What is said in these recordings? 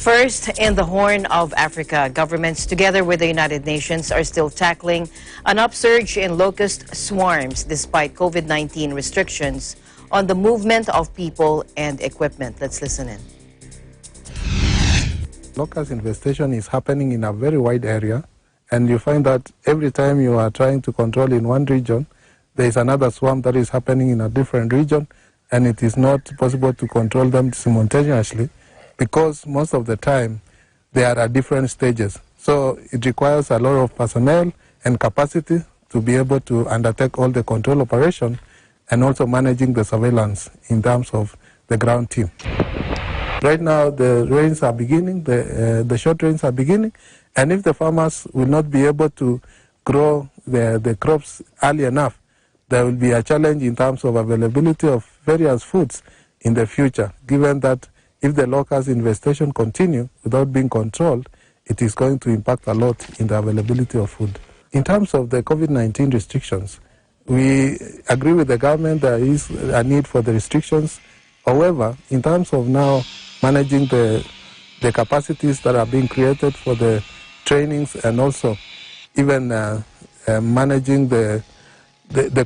First, in the Horn of Africa, governments together with the United Nations are still tackling an upsurge in locust swarms despite COVID-19 restrictions on the movement of people and equipment. Let's listen in. Locust infestation is happening in a very wide area, and you find that every time you are trying to control in one region, there is another swarm that is happening in a different region, and it is not possible to control them simultaneously because most of the time they are at different stages. So it requires a lot of personnel and capacity to be able to undertake all the control operation and also managing the surveillance in terms of the ground team. Right now the rains are beginning, the short rains are beginning, and if the farmers will not be able to grow the crops early enough, there will be a challenge in terms of availability of various foods in the future, given that if the locust infestation continue without being controlled, it is going to impact a lot in the availability of food. In terms of the COVID-19 restrictions, we agree with the government there is a need for the restrictions. However, in terms of now managing the capacities that are being created for the trainings and also even managing the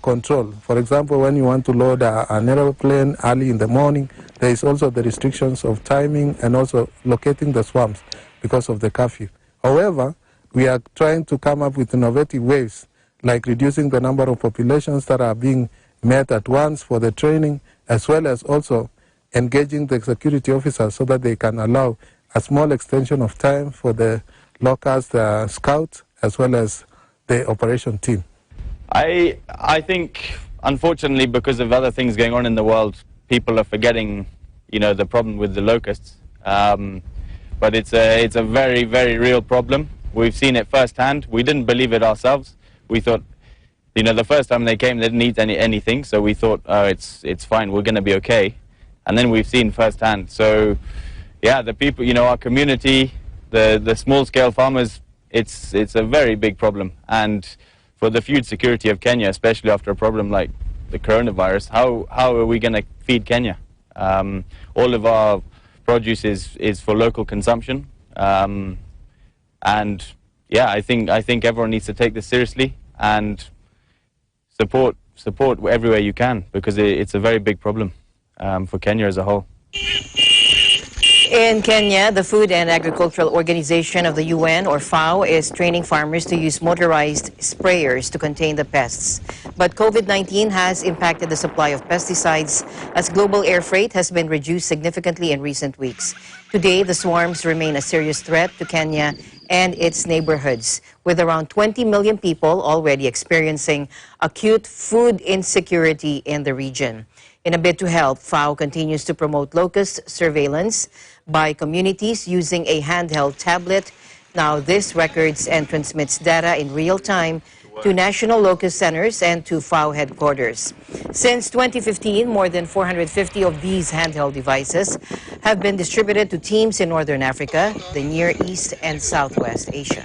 control. For example, when you want to load an aeroplane early in the morning, there is also the restrictions of timing and also locating the swarms because of the curfew. However, we are trying to come up with innovative ways, like reducing the number of populations that are being met at once for the training, as well as also engaging the security officers so that they can allow a small extension of time for the locust scouts as well as the operation team. I think, unfortunately, because of other things going on in the world, people are forgetting, the problem with the locusts. But it's a very, very real problem. We've seen it firsthand. We didn't believe it ourselves. We thought, the first time they came, they didn't eat anything, so we thought, oh, it's fine, we're going to be okay. And then we've seen firsthand. So, yeah, the people, our community, the small-scale farmers, it's a very big problem. And for the food security of Kenya, especially after a problem like the coronavirus, how are we going to feed Kenya? All of our produce is for local consumption, and yeah, I think everyone needs to take this seriously and support everywhere you can, because it's a very big problem for Kenya as a whole. In Kenya, the Food and Agricultural Organization of the UN, or FAO, is training farmers to use motorized sprayers to contain the pests. But COVID-19 has impacted the supply of pesticides as global air freight has been reduced significantly in recent weeks. Today, the swarms remain a serious threat to Kenya and its neighborhoods, with around 20 million people already experiencing acute food insecurity in the region. In a bid to help, FAO continues to promote locust surveillance by communities using a handheld tablet. Now, this records and transmits data in real time to national locust centers and to FAO headquarters. Since 2015, more than 450 of these handheld devices have been distributed to teams in Northern Africa, the Near East, and Southwest Asia.